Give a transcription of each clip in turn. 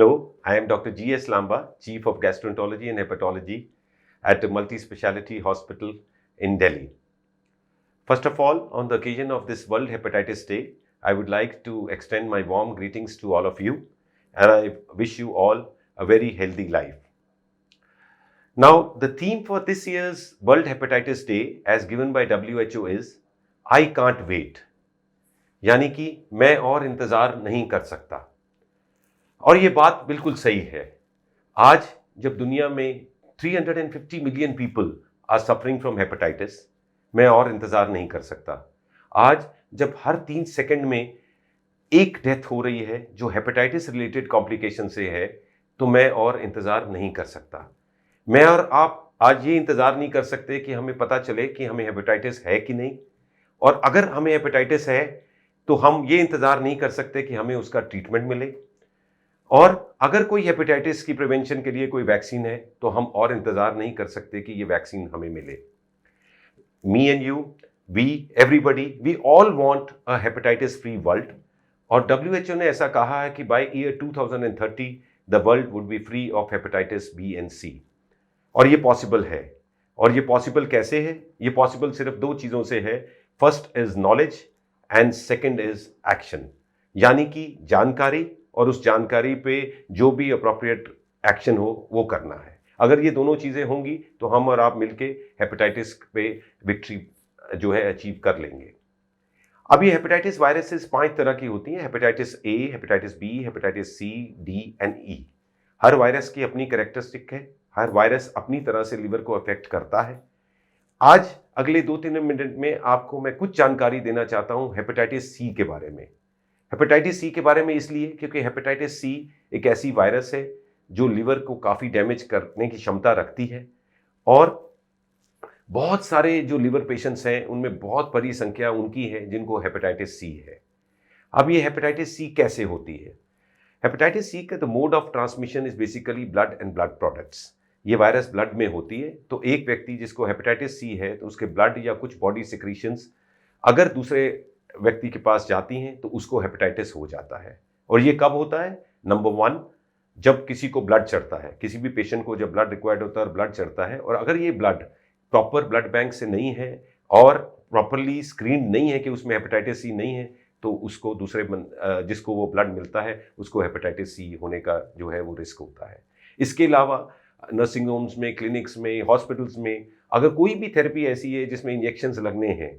Hello, I am Dr. G.S. Lamba, Chief of Gastroenterology and Hepatology at a multi-speciality hospital in Delhi. First of all, on the occasion of this World Hepatitis Day, I would like to extend my warm greetings to all of you, and I wish you all a very healthy life. Now, the theme for this year's World Hepatitis Day as given by WHO is I can't wait, यानी कि मैं और इंतजार नहीं कर सकता। और ये बात बिल्कुल सही है। आज जब दुनिया में 350 million people are suffering from hepatitis, मैं और इंतजार नहीं कर सकता। आज जब हर 3 सेकंड में एक डेथ हो रही है जो हेपेटाइटिस रिलेटेड कॉम्प्लिकेशन से है, तो मैं और इंतजार नहीं कर सकता। मैं और आप आज ये इंतजार नहीं कर सकते कि हमें पता चले कि हमें हेपेटाइटिस है कि नहीं, और अगर हमें हेपेटाइटिस है तो हम ये इंतजार नहीं कर सकते कि हमें उसका ट्रीटमेंट मिले, और अगर कोई हेपेटाइटिस की प्रिवेंशन के लिए कोई वैक्सीन है तो हम और इंतजार नहीं कर सकते कि ये वैक्सीन हमें मिले। Me and you, we, everybody, we all want a hepatitis free world, और WHO ने ऐसा कहा है कि by year 2030 the world would be free of hepatitis B and C. और ये पॉसिबल है। और ये पॉसिबल कैसे है? ये पॉसिबल सिर्फ 2 चीज़ों से है। First is knowledge and second is action, यानी कि जानकारी, और उस जानकारी पे जो भी अप्रोप्रिएट एक्शन हो वो करना है। अगर ये दोनों चीज़ें होंगी तो हम और आप मिलके हेपेटाइटिस पे विक्ट्री जो है अचीव कर लेंगे। अब ये हेपेटाइटिस वायरसेस 5 तरह की होती हैं: hepatitis A, hepatitis B, hepatitis C, D and E. हर वायरस की अपनी कैरेक्टरिस्टिक है, हर वायरस अपनी तरह से लिवर को अफेक्ट करता है। आज अगले 2-3 मिनट में आपको मैं कुछ जानकारी देना चाहता हूँ हेपेटाइटिस सी के बारे में। हेपेटाइटिस सी के बारे में इसलिए क्योंकि हेपेटाइटिस सी एक ऐसी वायरस है जो लिवर को काफ़ी डैमेज करने की क्षमता रखती है, और बहुत सारे जो लिवर पेशेंट्स हैं उनमें बहुत बड़ी संख्या उनकी है जिनको हेपेटाइटिस सी है। अब ये हेपेटाइटिस सी कैसे होती है? हेपेटाइटिस सी का the mode of transmission is basically blood and blood products. ये वायरस ब्लड में होती है, तो एक व्यक्ति जिसको हेपेटाइटिस सी है तो उसके ब्लड या कुछ बॉडी सिक्रीशंस अगर दूसरे व्यक्ति के पास जाती हैं तो उसको हेपेटाइटिस हो जाता है। और ये कब होता है? नंबर 1, जब किसी को ब्लड चढ़ता है, किसी भी पेशेंट को जब ब्लड रिक्वायर्ड होता है और ब्लड चढ़ता है, और अगर ये ब्लड प्रॉपर ब्लड बैंक से नहीं है और प्रॉपरली स्क्रीन नहीं है कि उसमें हेपेटाइटिस सी नहीं है, तो उसको दूसरे जिसको वो ब्लड मिलता है उसको हेपेटाइटिस सी होने का जो है वो रिस्क होता है। इसके अलावा नर्सिंग होम्स में, क्लिनिक्स में, हॉस्पिटल्स में अगर कोई भी थेरेपी ऐसी है जिसमें इंजेक्शंस लगने हैं,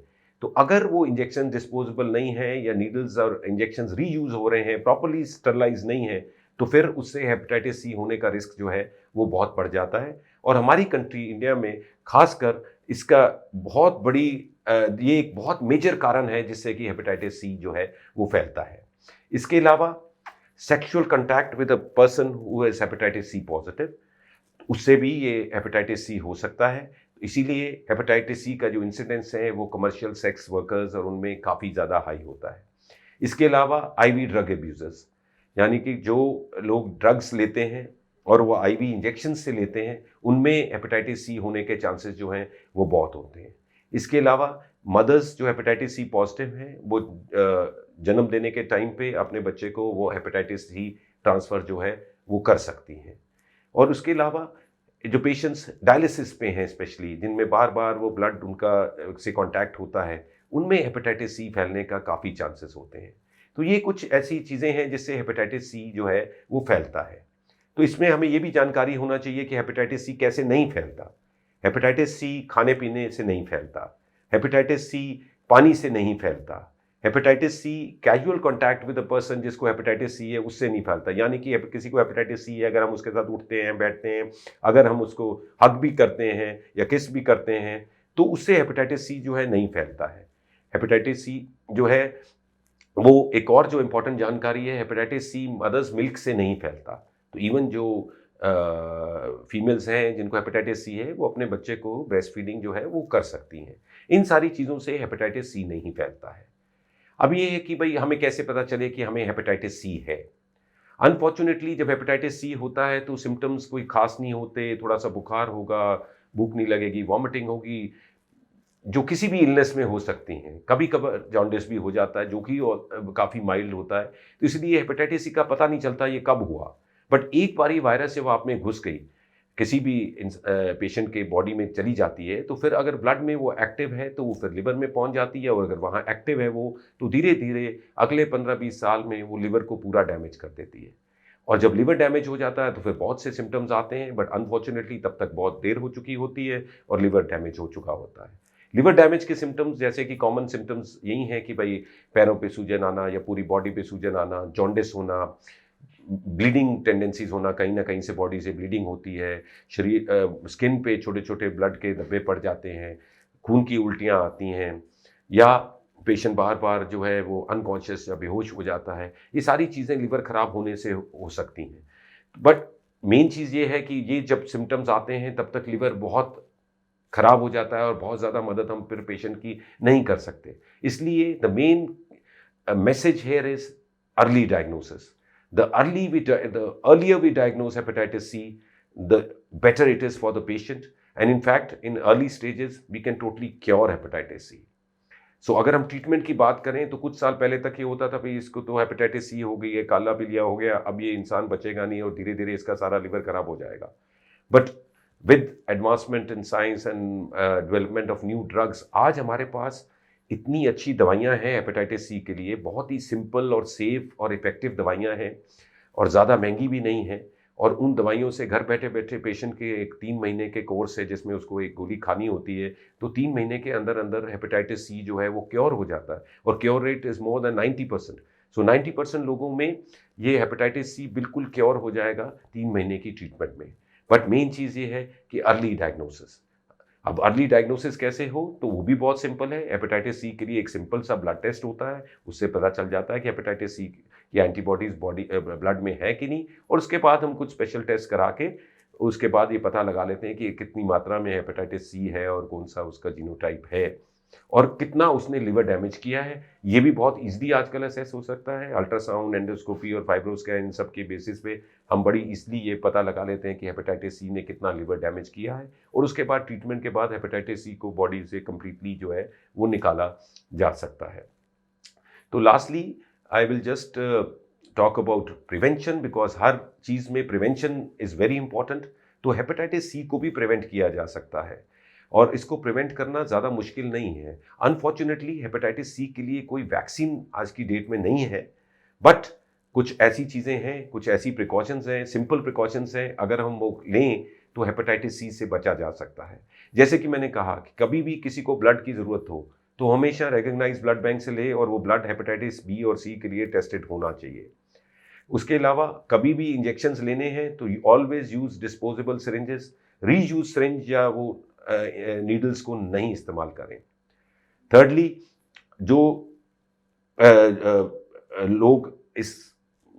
तो अगर वो इंजेक्शन डिस्पोजेबल नहीं है या नीडल्स और इंजेक्शंस रीयूज हो रहे हैं, प्रॉपरली स्टरलाइज नहीं है, तो फिर उससे हेपेटाइटिस सी होने का रिस्क जो है वो बहुत बढ़ जाता है। और हमारी कंट्री इंडिया में खासकर इसका बहुत बड़ी ये एक बहुत मेजर कारण है जिससे कि हेपेटाइटिस सी जो है वो फैलता है। इसके अलावा sexual contact with a person who is hepatitis C positive, उससे भी ये हेपेटाइटिस सी हो सकता है। इसीलिए हेपेटाइटिस सी का जो इंसिडेंस है वो कमर्शियल सेक्स वर्कर्स और उनमें काफ़ी ज़्यादा हाई होता है। इसके अलावा आईवी ड्रग एब्यूजर्स, यानी कि जो लोग ड्रग्स लेते हैं और वो आईवी इंजेक्शन से लेते हैं, उनमें हेपेटाइटिस सी होने के चांसेस जो हैं वो बहुत होते हैं। इसके अलावा मदर्स जो हेपेटाइटिस सी पॉजिटिव हैं वो जन्म देने के टाइम पे अपने बच्चे को वो हेपेटाइटिस सी ट्रांसफ़र जो है वो कर सकती हैं। और उसके अलावा जो पेशेंट्स डायलिसिस पे हैं, स्पेशली जिनमें बार बार वो ब्लड उनका से कांटेक्ट होता है, उनमें हेपेटाइटिस सी फैलने का काफ़ी चांसेस होते हैं। तो ये कुछ ऐसी चीज़ें हैं जिससे हेपेटाइटिस सी जो है वो फैलता है। तो इसमें हमें ये भी जानकारी होना चाहिए कि हेपेटाइटिस सी कैसे नहीं फैलता। हेपेटाइटिस सी खाने पीने से नहीं फैलता, हेपेटाइटिस सी पानी से नहीं फैलता, hepatitis C casual contact with a person जिसको हेपेटाइटिस सी है उससे नहीं फैलता। यानी कि किसी को हेपेटाइटिस सी है, अगर हम उसके साथ उठते हैं, बैठते हैं, अगर हम उसको हग भी करते हैं या किस भी करते हैं, तो उससे हेपेटाइटिस सी जो है नहीं फैलता है। हेपेटाइटिस सी जो है वो एक और जो इम्पोर्टेंट जानकारी है, हेपेटाइटिस सी मदर्स मिल्क से नहीं फैलता। तो इवन जो फीमेल्स हैं जिनको हेपेटाइटिस सी है वो अपने बच्चे को ब्रेस्ट फीडिंग जो है वो कर सकती हैं। इन सारी चीज़ों से हेपेटाइटिस सी नहीं फैलता है। अब ये है कि भाई हमें कैसे पता चले कि हमें हेपेटाइटिस सी है। अनफॉर्चुनेटली जब हेपेटाइटिस सी होता है तो सिम्टम्स कोई खास नहीं होते, थोड़ा सा बुखार होगा, भूख नहीं लगेगी, वॉमिटिंग होगी, जो किसी भी इलनेस में हो सकती हैं। कभी कभार जॉन्डिस भी हो जाता है जो कि काफ़ी माइल्ड होता है। तो इसलिए हेपेटाइटिस सी का पता नहीं चलता ये कब हुआ, बट एक बार ये वायरस जब आप में घुस गई, किसी भी पेशेंट के बॉडी में चली जाती है, तो फिर अगर ब्लड में वो एक्टिव है तो वो फिर लिवर में पहुंच जाती है, और अगर वहाँ एक्टिव है वो, तो धीरे धीरे अगले 15-20 साल में वो लिवर को पूरा डैमेज कर देती है। और जब लिवर डैमेज हो जाता है तो फिर बहुत से सिम्टम्स आते हैं, बट अनफॉर्चुनेटली तब तक बहुत देर हो चुकी होती है और लिवर डैमेज हो चुका होता है। लिवर डैमेज के सिम्टम्स जैसे कि कॉमन सिम्टम्स यही हैं कि भाई पैरों पे सूजन आना या पूरी बॉडी पे सूजन आना, जॉन्डिस होना, ब्लीडिंग टेंडेंसीज होना, कहीं ना कहीं से बॉडी से ब्लीडिंग होती है, शरीर स्किन पे छोटे छोटे ब्लड के धब्बे पड़ जाते हैं, खून की उल्टियाँ आती हैं, या पेशेंट बार बार जो है वो अनकॉन्शियस या बेहोश हो जाता है। ये सारी चीज़ें लिवर ख़राब होने से हो सकती हैं। बट मेन चीज़ ये है कि ये जब सिम्टम्स आते हैं तब तक लिवर बहुत ख़राब हो जाता है और बहुत ज़्यादा मदद हम फिर पेशेंट की नहीं कर सकते। इसलिए the main message here is early diagnosis. The earlier we diagnose hepatitis C, the better it is for the patient. And in fact, in early stages, we can totally cure hepatitis C. So अगर हम treatment की बात करें तो कुछ साल पहले तक ये होता था भाई इसको तो हेपेटाइटिस सी हो गई है, काला पीलिया हो गया, अब ये इंसान बचेगा नहीं और धीरे धीरे इसका सारा लिवर खराब हो जाएगा। But with advancement in science and development of new drugs, आज हमारे पास इतनी अच्छी दवाइयाँ हैं हेपेटाइटिस सी के लिए, बहुत ही सिंपल और सेफ और इफ़ेक्टिव दवाइयाँ हैं और ज़्यादा महंगी भी नहीं है। और उन दवाइयों से घर बैठे बैठे पेशेंट के एक 3 महीने के कोर्स है जिसमें उसको एक गोली खानी होती है, तो 3 महीने के अंदर अंदर हेपेटाइटिस सी जो है वो क्योर हो जाता है, और cure rate is more than 90%। सो 90% लोगों में ये हेपेटाइटिस सी बिल्कुल क्योर हो जाएगा 3 महीने की ट्रीटमेंट में। बट मेन चीज़ ये है कि अर्ली डायग्नोसिस। अब अर्ली डायग्नोसिस कैसे हो, तो वो भी बहुत सिंपल है। हेपेटाइटिस सी के लिए एक सिंपल सा ब्लड टेस्ट होता है, उससे पता चल जाता है कि हेपेटाइटिस सी की एंटीबॉडीज बॉडी ब्लड में है कि नहीं, और उसके बाद हम कुछ स्पेशल टेस्ट करा के उसके बाद ये पता लगा लेते हैं कि कितनी मात्रा में हेपेटाइटिस सी है और कौन सा उसका जीनोटाइप है और कितना उसने लिवर डैमेज किया है। ये भी बहुत ईजिली आजकल असेस हो सकता है। अल्ट्रासाउंड, एंडोस्कोपी और फाइब्रोस्कैन, इन सब के बेसिस पे हम बड़ी ईजिली ये पता लगा लेते हैं कि हेपेटाइटिस सी ने कितना लिवर डैमेज किया है, और उसके बाद ट्रीटमेंट के बाद हेपेटाइटिस सी को बॉडी से कम्प्लीटली जो है वो निकाला जा सकता है। तो lastly I will just talk about prevention, because हर चीज़ में प्रिवेंशन इज़ वेरी इंपॉर्टेंट। तो हेपेटाइटिस सी को भी प्रिवेंट किया जा सकता है और इसको प्रिवेंट करना ज़्यादा मुश्किल नहीं है। अनफॉर्चुनेटली हेपेटाइटिस सी के लिए कोई वैक्सीन आज की डेट में नहीं है, बट कुछ ऐसी चीज़ें हैं, कुछ ऐसी प्रिकॉशंस हैं, सिंपल प्रिकॉशंस हैं, अगर हम वो लें तो हेपेटाइटिस सी से बचा जा सकता है। जैसे कि मैंने कहा कि कभी भी किसी को ब्लड की ज़रूरत हो तो हमेशा रिकग्नाइज ब्लड बैंक से ले, और वो ब्लड हेपेटाइटिस बी और सी के लिए टेस्टेड होना चाहिए। उसके अलावा कभी भी इंजेक्शंस लेने हैं तो always use disposable syringes, reuse syringe या वो नीडल्स को नहीं इस्तेमाल करें। थर्डली, जो लोग इस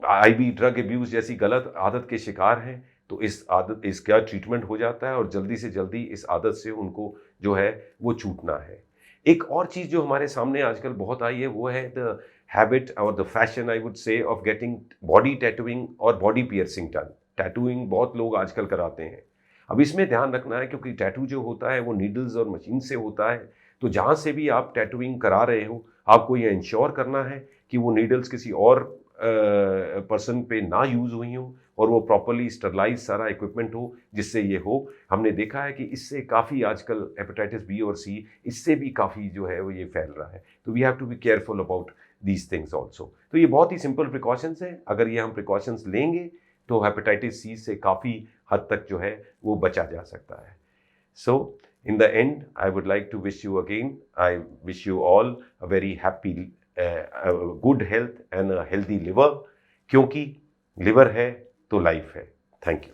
आईवी ड्रग अब्यूज़ जैसी गलत आदत के शिकार हैं, तो इसका ट्रीटमेंट हो जाता है और जल्दी से जल्दी इस आदत से उनको जो है वो छूटना है। एक और चीज़ जो हमारे सामने आजकल बहुत आई है वो है द हैबिट और the fashion, I would say, of getting body tattooing और बॉडी पियर्सिंग डन। टैटूइंग बहुत लोग आजकल कराते हैं। अब इसमें ध्यान रखना है क्योंकि टैटू जो होता है वो नीडल्स और मशीन से होता है, तो जहाँ से भी आप टैटूइंग करा रहे हो आपको ये इंश्योर करना है कि वो नीडल्स किसी और पर्सन पे ना यूज़ हुई हो और वो प्रॉपरली स्टरलाइज सारा इक्विपमेंट हो जिससे ये हो। हमने देखा है कि इससे काफ़ी आजकल हेपेटाइटिस बी और सी इससे भी काफ़ी जो है वो ये फैल रहा है। तो we have to be careful about these things also. तो ये बहुत ही सिंपल प्रिकॉशंस हैं, अगर ये हम प्रिकॉशंस लेंगे तो हेपेटाइटिस सी से काफ़ी हद तक जो है वो बचा जा सकता है। सो in the end, I would like to wish you again, I wish you all a very happy, good health and a healthy liver, क्योंकि liver है तो life है। Thank you.